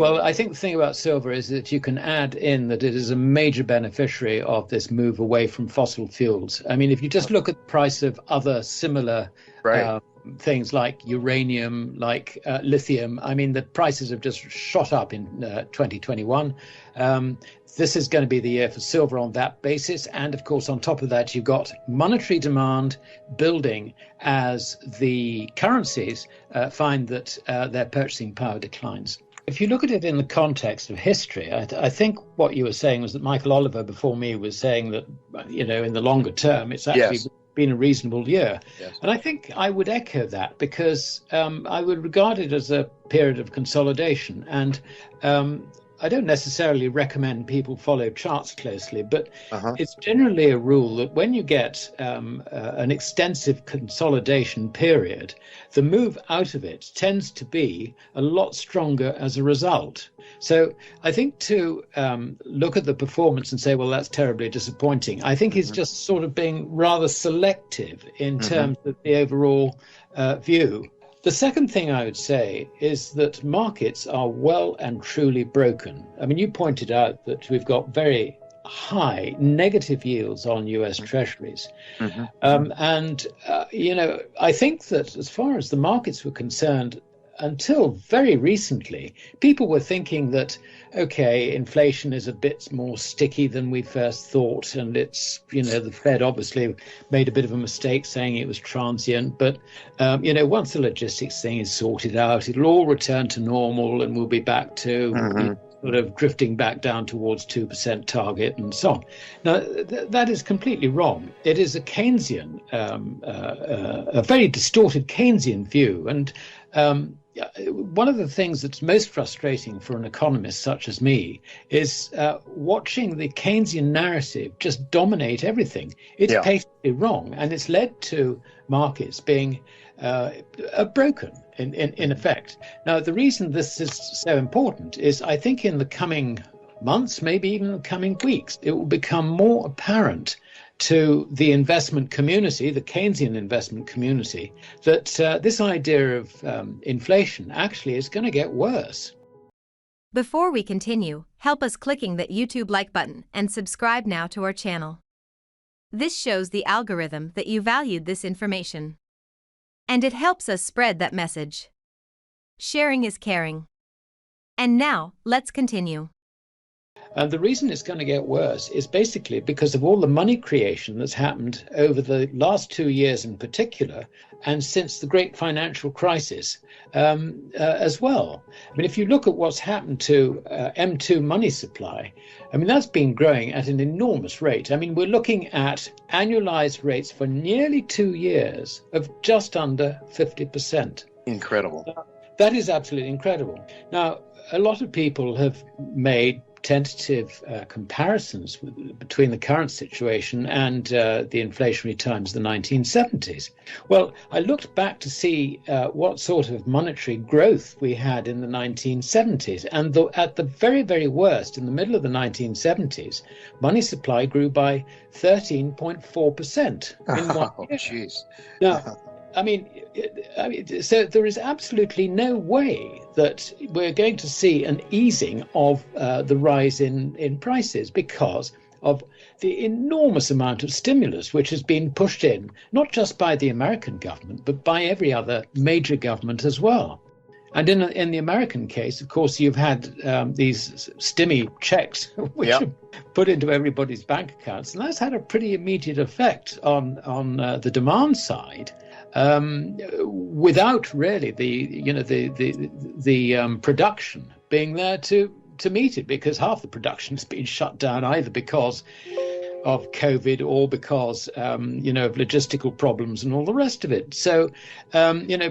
Well, I think the thing about silver is that you can add in that it is a major beneficiary of this move away from fossil fuels. I mean, if you just look at the price of other similar Right. uh, things like uranium, like lithium, I mean, the prices have just shot up in 2021. Um, this is going to be the year for silver on that basis. And of course, on top of that, you've got monetary demand building as the currencies find that their purchasing power declines. If you look at it in the context of history, I think what you were saying was that Michael Oliver before me was saying that, in the longer term, it's actually Yes. been a reasonable year. Yes. And I think I would echo that because I would regard it as a period of consolidation. And I don't necessarily recommend people follow charts closely, but Uh-huh. it's generally a rule that when you get an extensive consolidation period, the move out of it tends to be a lot stronger as a result. So I think to look at the performance and say, well, that's terribly disappointing, I think is just sort of being rather selective in terms of the overall view. The second thing I would say is that markets are well and truly broken. I mean, you pointed out that we've got very high negative yields on US Treasuries. I think that as far as the markets were concerned, until very recently, people were thinking that, okay, inflation is a bit more sticky than we first thought. And it's, the Fed obviously made a bit of a mistake saying it was transient. But, once the logistics thing is sorted out, it'll all return to normal and we'll be back to sort of drifting back down towards 2% target and so on. Now, that is completely wrong. It is a Keynesian, a very distorted Keynesian view. And one of the things that's most frustrating for an economist such as me is watching the Keynesian narrative just dominate everything. It's patently wrong, and it's led to markets being broken in effect. Now, the reason this is so important is I think in the coming months, maybe even the coming weeks, it will become more apparent to the investment community, the Keynesian investment community, that this idea of inflation actually is going to get worse. Before we continue, help us clicking that YouTube like button and subscribe now to our channel. This shows the algorithm that you valued this information. And it helps us spread that message. Sharing is caring. And now, let's continue. And the reason it's going to get worse is basically because of all the money creation that's happened over the last 2 years in particular, and since the great financial crisis as well. I mean, if you look at what's happened to M2 money supply, I mean, that's been growing at an enormous rate. I mean, we're looking at annualized rates for nearly 2 years of just under 50%. Incredible. That is absolutely incredible. Now, a lot of people have made tentative comparisons between the current situation and the inflationary times of the 1970s. Well, I looked back to see what sort of monetary growth we had in the 1970s. And at the very, very worst, in the middle of the 1970s, money supply grew by 13.4% in 1 year. Oh, jeez. Now, I mean, so there is absolutely no way that we're going to see an easing of the rise in prices because of the enormous amount of stimulus which has been pushed in, not just by the American government, but by every other major government as well. And in the American case, of course, you've had these stimmy checks which are put into everybody's bank accounts, and that's had a pretty immediate effect on the demand side. Without really the production being there to meet it, because half the production has been shut down either because of COVID or because of logistical problems and all the rest of it. So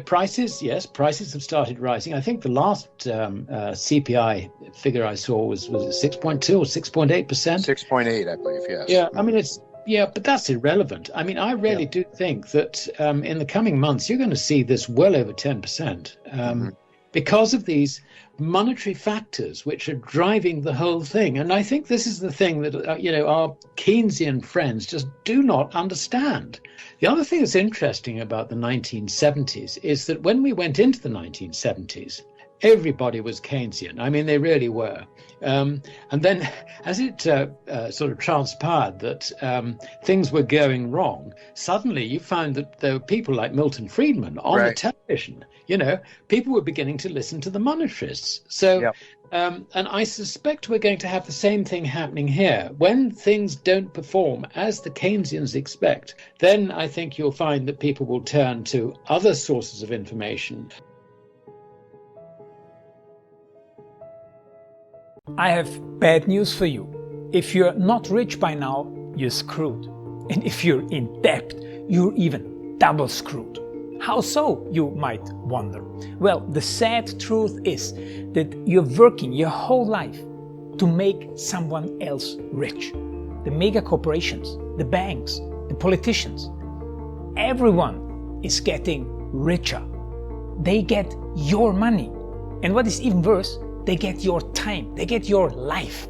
prices have started rising. I think the last CPI figure I saw was it 6.2 or 6.8%? 6.8, I believe. Yes. Yeah, I mean but that's irrelevant. I mean, I really do think that in the coming months, you're going to see this well over 10% because of these monetary factors which are driving the whole thing. And I think this is the thing that, our Keynesian friends just do not understand. The other thing that's interesting about the 1970s is that when we went into the 1970s, everybody was Keynesian. I mean, they really were. And then as it sort of transpired that things were going wrong, suddenly you found that there were people like Milton Friedman on the television. You know, people were beginning to listen to the monetarists. So, and I suspect we're going to have the same thing happening here. When things don't perform as the Keynesians expect, then I think you'll find that people will turn to other sources of information. I have bad news for you. If you're not rich by now, you're screwed. And if you're in debt, you're even double screwed. How so, you might wonder? Well, the sad truth is that you're working your whole life to make someone else rich. The mega corporations, the banks, the politicians, everyone is getting richer. They get your money. And what is even worse, they get your time, they get your life.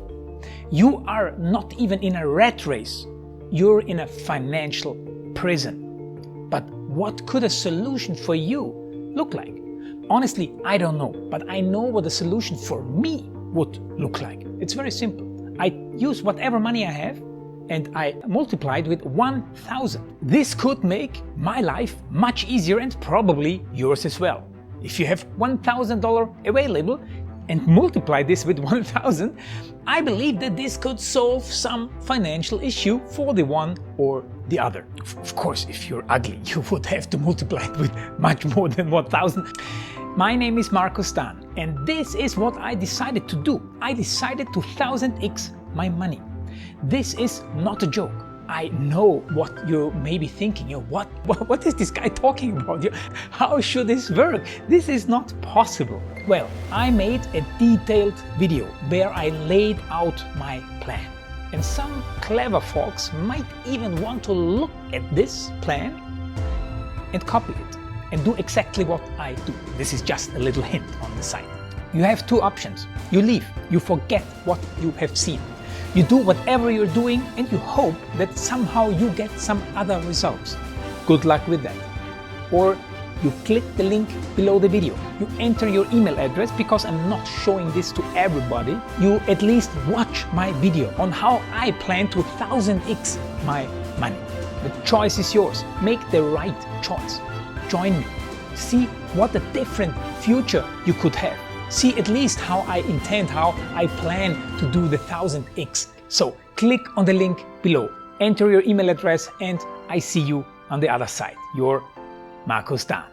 You are not even in a rat race, you're in a financial prison. But what could a solution for you look like? Honestly, I don't know, but I know what a solution for me would look like. It's very simple. I use whatever money I have and I multiply it with 1,000. This could make my life much easier and probably yours as well. If you have $1,000 available, and multiply this with 1,000, I believe that this could solve some financial issue for the one or the other. Of course, if you're ugly, you would have to multiply it with much more than 1,000. My name is Marco Stan, and this is what I decided to do. I decided to 1000x my money. This is not a joke. I know what you may be thinking. What is this guy talking about? How should this work? This is not possible. Well, I made a detailed video where I laid out my plan. And some clever folks might even want to look at this plan and copy it and do exactly what I do. This is just a little hint on the side. You have two options. You leave, you forget what you have seen. You do whatever you're doing and you hope that somehow you get some other results. Good luck with that. Or you click the link below the video. You enter your email address because I'm not showing this to everybody. You at least watch my video on how I plan to 1000x my money. The choice is yours. Make the right choice. Join me. See what a different future you could have. See at least how I intend, how I plan to do the 1000x. So click on the link below, enter your email address, and I see you on the other side. Your Marco Stan.